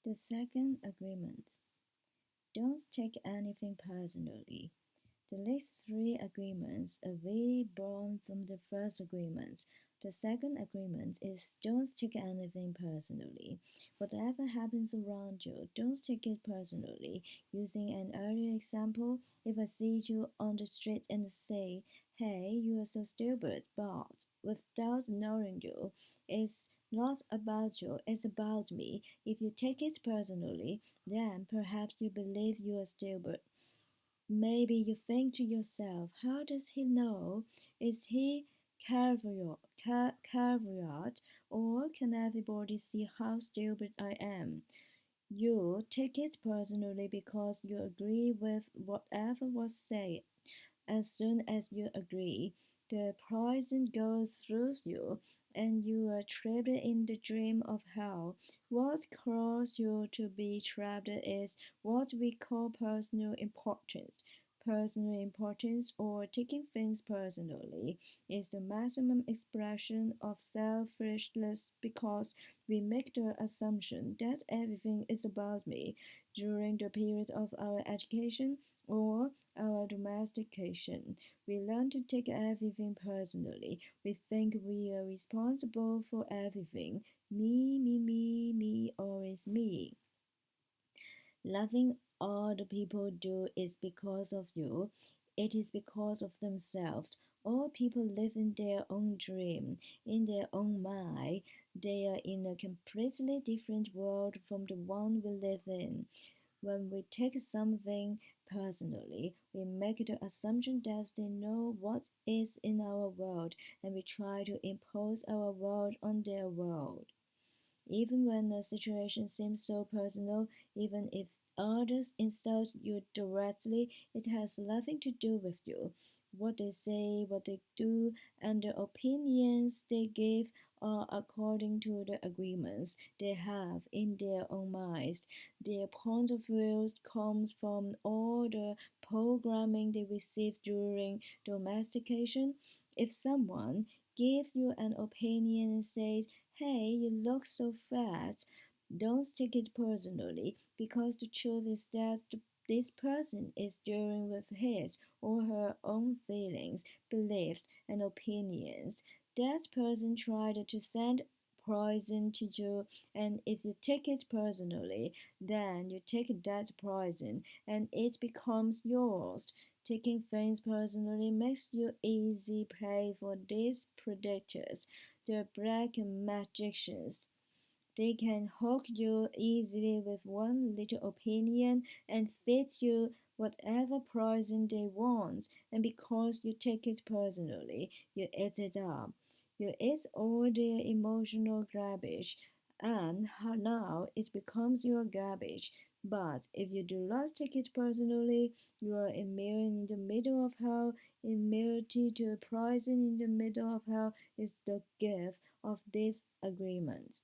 The second agreement. Don't take anything personally. The next three agreements are really born from the first agreement. The second agreement is don't take anything personally. Whatever happens around you, don't take it personally. Using an earlier example, if I see you on the street and say, hey, you are so stupid, but without knowing you, it's not about you, it's about me. If you take it personally, then perhaps you believe you are stupid. Maybe you think to yourself, how does he know? Is he caveat, or can everybody see how stupid I am? You take it personally because you agree with whatever was said. As soon as you agree, the poison goes through you, and you are trapped in the dream of hell. What caused you to be trapped is what we call personal importance. Personal importance, or taking things personally, is the maximum expression of selfishness because we make the assumption that everything is about me. During the period of our education or our domestication, we learn to take everything personally. We think we are responsible for everything. Me, always me. Loving all the people do is because of you. It is because of themselves. All people live in their own dream, in their own mind. They are in a completely different world from the one we live in. When we take something personally, we make the assumption that they know what is in our world, and we try to impose our world on their world. Even when a situation seems so personal, even if others insult you directly, it has nothing to do with you. What they say, what they do, and the opinions they give are according to the agreements they have in their own minds. Their point of view comes from all the programming they received during domestication. If someone gives you an opinion and says, hey, you look so fat, don't take it personally because the truth is that this person is dealing with his or her own feelings, beliefs, and opinions. That person tried to send poison to you, and if you take it personally, then you take that poison and it becomes yours. Taking things personally makes you easy prey for these predators, the black magicians. They can hook you easily with one little opinion and feed you whatever poison they want, and because you take it personally, you eat it up. You eat all their emotional garbage, and now it becomes your garbage. But if you do not take it personally, you are immune in the middle of hell. Immunity to poison in the middle of hell is the gift of this agreement.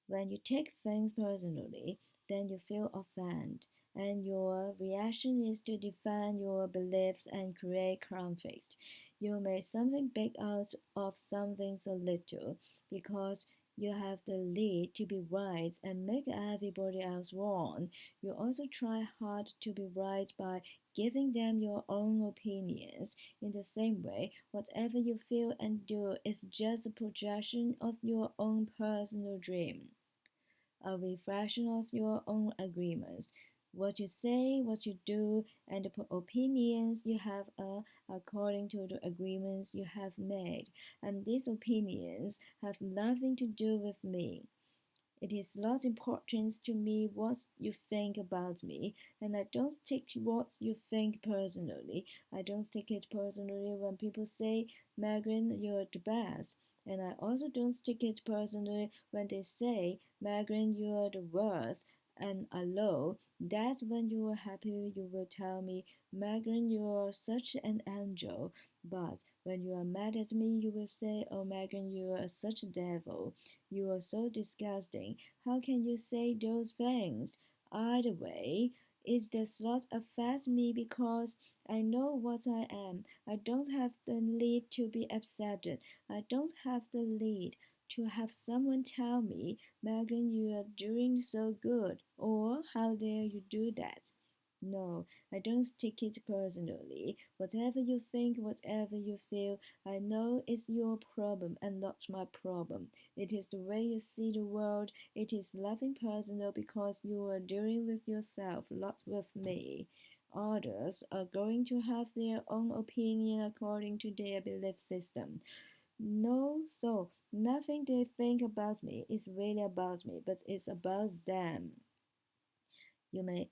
When you take things personally, then you feel offended, and your reaction is to defend your beliefs and create conflict. You make something big out of something so little because you have the lead to be right and make everybody else wrong. You also try hard to be right by giving them your own opinions. In the same way, whatever you feel and do is just a projection of your own personal dream, a reflection of your own agreements. What you say, what you do, and the opinions you have are according to the agreements you have made, and these opinions have nothing to do with me. It is not important to me what you think about me, and I don't take what you think personally. I don't take it personally when people say, Megan, you're the best. And I also don't take it personally when they say, Megan, you're the worst. And although that when you are happy, you will tell me, Megan, you are such an angel. But when you are mad at me, you will say, Oh, Megan, you are such a devil. You are so disgusting. How can you say those things? Either way, it does not affect me because I know what I am. I don't have the need to be accepted. I don't have the need to have someone tell me, Megan, you are doing so good, or how dare you do that? No, I don't take it personally. Whatever you think, whatever you feel, I know it's your problem and not my problem. It is the way you see the world. It is nothing personal because you are dealing with yourself, not with me. Others are going to have their own opinion according to their belief system. No, so nothing they think about me is really about me, but it's about them. You may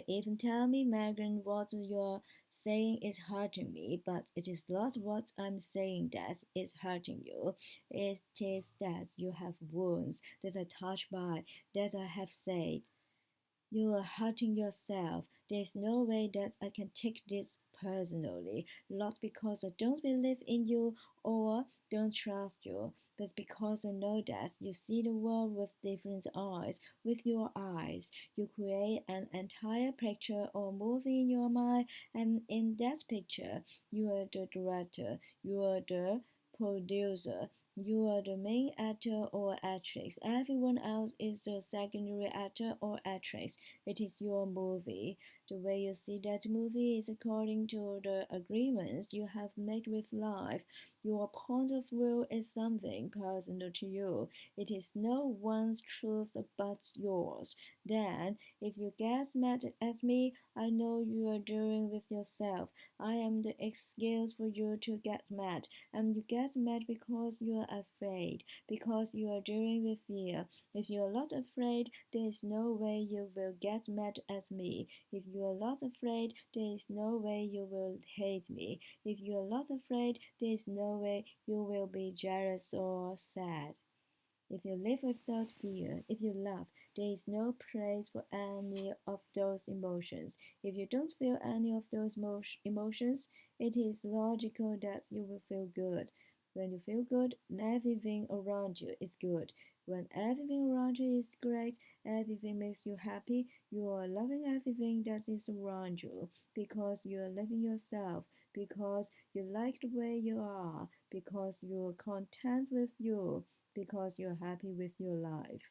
even tell me, Megan, what you're saying is hurting me, but it is not what I'm saying that is hurting you. It is that you have wounds that are touched by, that I have said. You are hurting yourself. There's no way that I can take this personally, not because I don't believe in you or don't trust you, but because I know that you see the world with different eyes. With your eyes, you create an entire picture or movie in your mind, and in that picture, you are the director, you are the producer, you are the main actor or actress. Everyone else is a secondary actor or actress. It is your movie. The way you see that movie is according to the agreements you have made with life. Your point of view is something personal to you. It is no one's truth but yours. Then, if you get mad at me, I know you are dealing with yourself. I am the excuse for you to get mad. And you get mad because you are afraid, because you are dealing with fear. If you are not afraid, there is no way you will get mad at me. If you are not afraid, there is no way you will hate me. If you are not afraid, there is no way you will be jealous or sad. If you live without fear, if you love, there is no place for any of those emotions. If you don't feel any of those emotions, it is logical that you will feel good. When you feel good, everything around you is good. When everything around you is great, everything makes you happy, you are loving everything that is around you because you are loving yourself, because you like the way you are, because you are content with you, because you're happy with your life.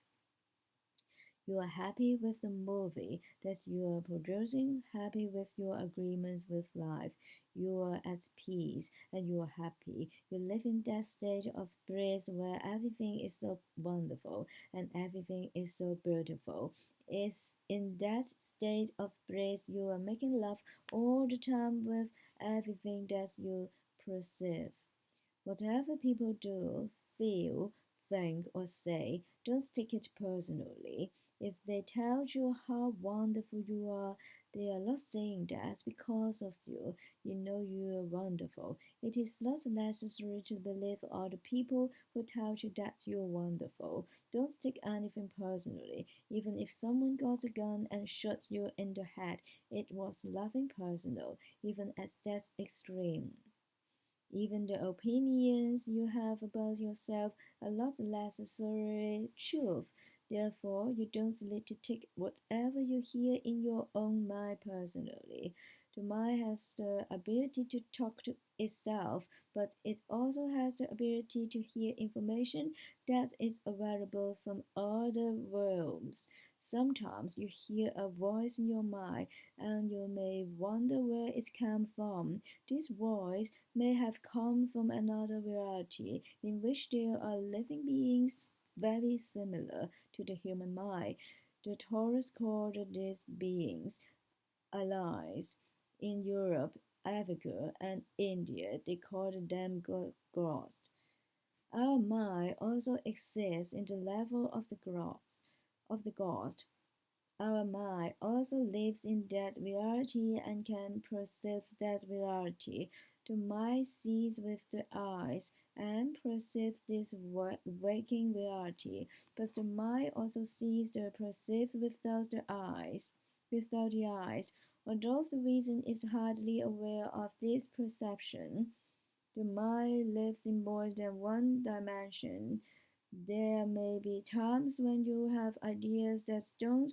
You are happy with the movie that you are producing, happy with your agreements with life. You are at peace and you are happy. You live in that state of bliss where everything is so wonderful and everything is so beautiful. It's in that state of bliss you are making love all the time with everything that you perceive. Whatever people do, feel, think, or say, don't take it personally. If they tell you how wonderful you are, they are not saying that because of you. You know you are wonderful. It is not necessary to believe other people who tell you that you're wonderful. Don't take anything personally. Even if someone got a gun and shot you in the head, it was nothing personal, even at that extreme. Even the opinions you have about yourself are not necessarily truth. Therefore, you don't need to take whatever you hear in your own mind personally. The mind has the ability to talk to itself, but it also has the ability to hear information that is available from other realms. Sometimes you hear a voice in your mind and you may wonder where it came from. This voice may have come from another reality in which there are living beings very similar to the human mind. The Taurus called these beings allies. In Europe, Africa, and India, they called them ghosts. Our mind also exists in the level of the ghost. Our mind also lives in that reality and can process that reality. The mind sees with the eyes and perceives this waking reality, but the mind also sees and perceives without the eyes. Without the eyes, although the reason is hardly aware of this perception, the mind lives in more than one dimension. There may be times when you have ideas that don't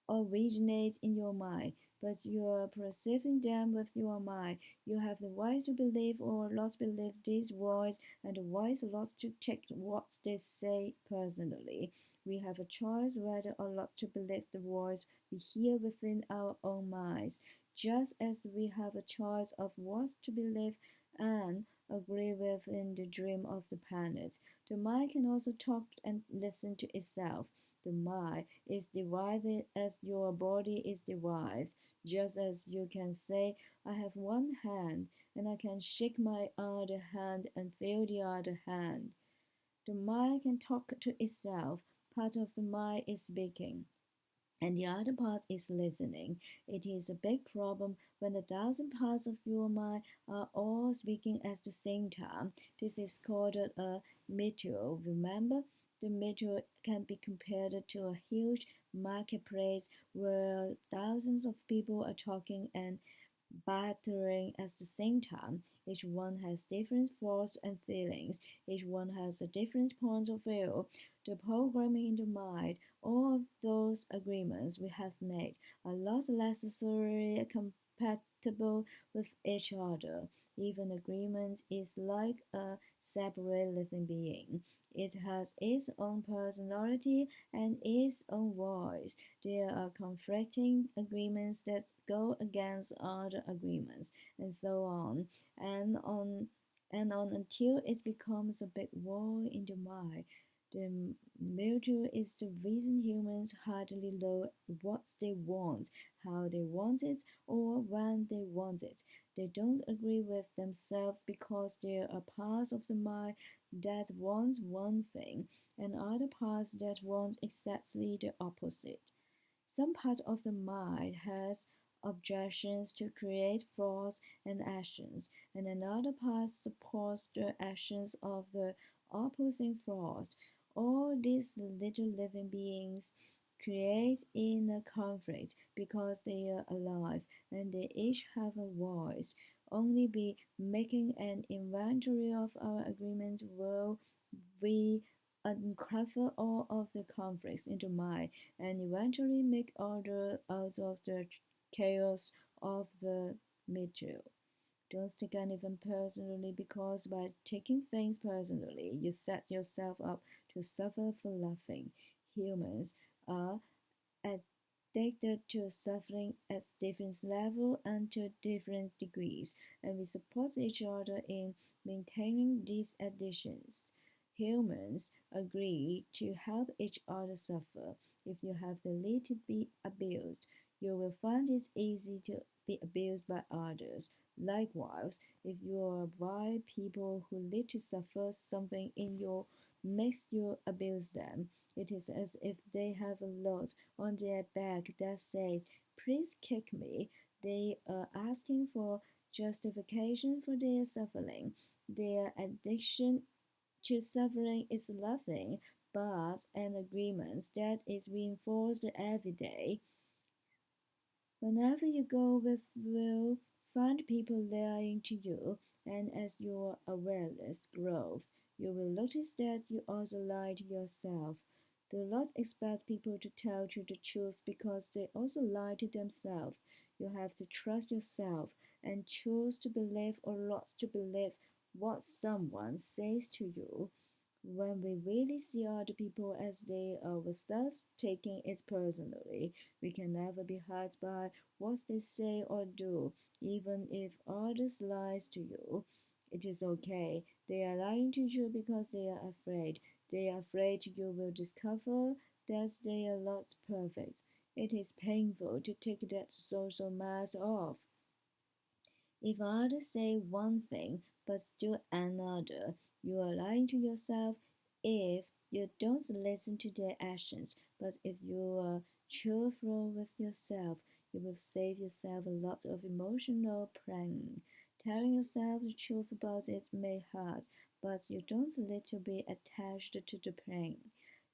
originate in your mind. but you are perceiving them with your mind. You have the right to believe or not believe these words, and the right not to check what they say personally. We have a choice whether or not to believe the words we hear within our own minds, just as we have a choice of what to believe and agree with in the dream of the planet. The mind can also talk and listen to itself. The mind is divided as your body is divided, just as you can say, I have one hand, and I can shake my other hand and feel the other hand. The mind can talk to itself. Part of the mind is speaking, and the other part is listening. It is a big problem when a dozen parts of your mind are all speaking at the same time. This is called a meteor. Remember, the meteor can be compared to a huge marketplace where thousands of people are talking and battering at the same time. Each one has different thoughts and feelings. Each one has a different point of view. The programming in the mind, all of those agreements we have made, are not necessarily compatible with each other. Even agreement is like a separate living being. It has its own personality and its own voice. There are conflicting agreements that go against other agreements, and so on, and on and on until it becomes a big war in the mind. The mutual is the reason humans hardly know what they want, how they want it, or when they want it. They don't agree with themselves because there are parts of the mind that want one thing and other parts that want exactly the opposite. Some part of the mind has objections to create thoughts and actions, and another part supports the actions of the opposing thoughts. All these little living beings create inner conflict because they are alive and they each have a voice. Only by making an inventory of our agreements will we uncover all of the conflicts into mind and eventually make order out of the chaos of the middle. Don't take anything personally because by taking things personally, you set yourself up to suffer for laughing. Humans are addicted to suffering at different levels and to different degrees, and we support each other in maintaining these addictions. Humans agree to help each other suffer. If you have the need to be abused, you will find it easy to be abused by others. Likewise, if you are by people who need to suffer something in your makes you abuse them, it is as if they have a load on their back that says, please kick me. They are asking for justification for their suffering. Their addiction to suffering is nothing but an agreement that is reinforced every day. Whenever you go with will, find people lying to you, and as your awareness grows, you will notice that you also lie to yourself. Do not expect people to tell you the truth because they also lie to themselves. You have to trust yourself and choose to believe or not to believe what someone says to you. When we really see other people as they are with us, taking it personally, we can never be hurt by what they say or do, even if others lies to you. It is okay. They are lying to you because they are afraid. They are afraid you will discover that they are not perfect. It is painful to take that social mask off. If others say one thing but do another, you are lying to yourself. If you don't listen to their actions, but if you are truthful with yourself, you will save yourself a lot of emotional pain. Telling yourself the truth about it may hurt, but you don't need to be attached to the pain.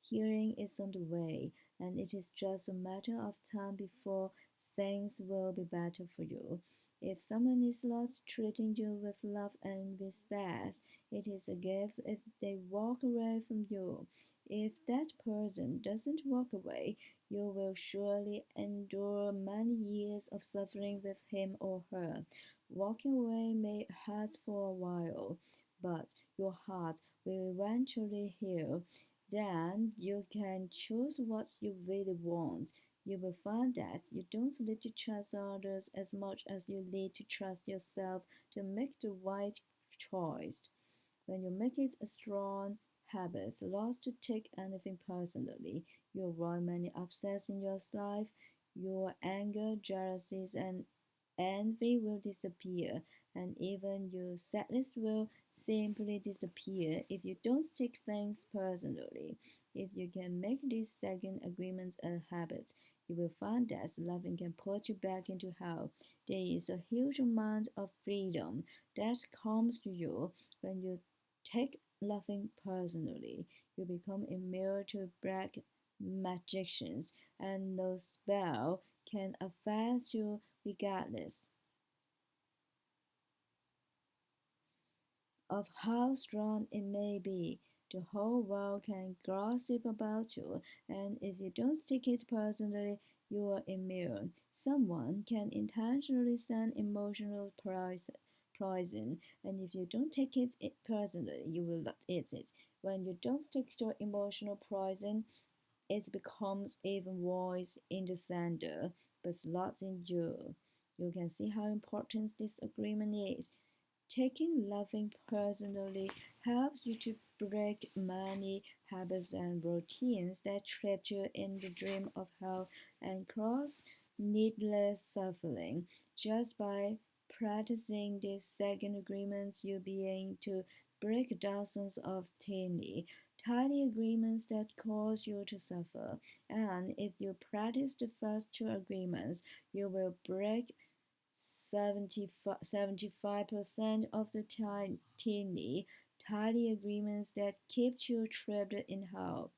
Healing is on the way, and it is just a matter of time before things will be better for you. If someone is lost treating you with love and respect, it is a gift if they walk away from you. If that person doesn't walk away, you will surely endure many years of suffering with him or her. Walking away may hurt for a while, but your heart will eventually heal. Then you can choose what you really want. You will find that you don't need to trust others as much as you need to trust yourself to make the right choice. When you make it a strong habit not to take anything personally, you avoid many upsets in your life. Your anger, jealousies, and envy will disappear, and even your sadness will simply disappear if you don't take things personally. If you can make these second agreements a habit, you will find that loving can put you back into health. There is a huge amount of freedom that comes to you when you take loving personally. You become immune to black magicians, and no spell can affect you regardless of how strong it may be. The whole world can gossip about you, and if you don't take it personally, you are immune. Someone can intentionally send emotional poison, and if you don't take it personally, you will not eat it. When you don't take your emotional poison, it becomes even worse in the sender, but not in you. You can see how important this agreement is. Taking loving personally helps you to break many habits and routines that trap you in the dream of hell and cause needless suffering. Just by practicing these second agreements, you'll be able to break dozens of tiny agreements that cause you to suffer. And if you practice the first two agreements, you will break 75% of the tiny agreements that keep you trapped in hell.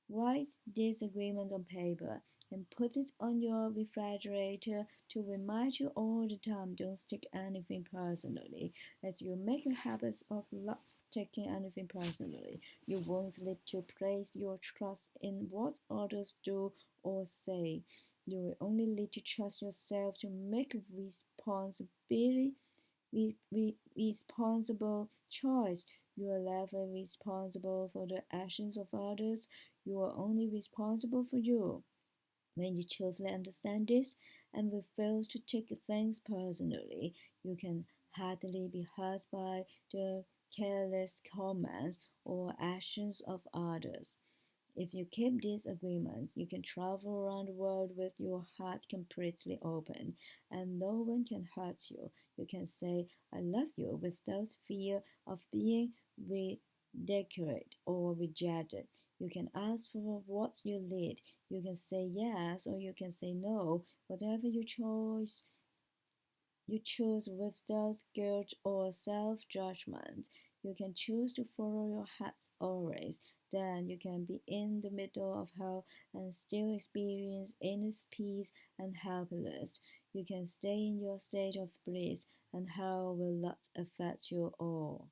Write this agreement on paper and put it on your refrigerator to remind you all the time. Don't take anything personally. As you make a habit of not taking anything personally, you won't need to place your trust in what others do or say. You will only need to trust yourself to make responsible choice. You are never responsible for the actions of others. You are only responsible for you. When you truly understand this and refuse to take things personally, you can hardly be hurt by the careless comments or actions of others. If you keep these agreements, you can travel around the world with your heart completely open, and no one can hurt you. You can say, I love you without fear of being ridiculed or rejected. You can ask for what you need. You can say yes or you can say no. Whatever you choose without guilt or self judgment. You can choose to follow your heart always. Then you can be in the middle of hell and still experience inner peace and happiness. You can stay in your state of bliss, and hell will not affect you all.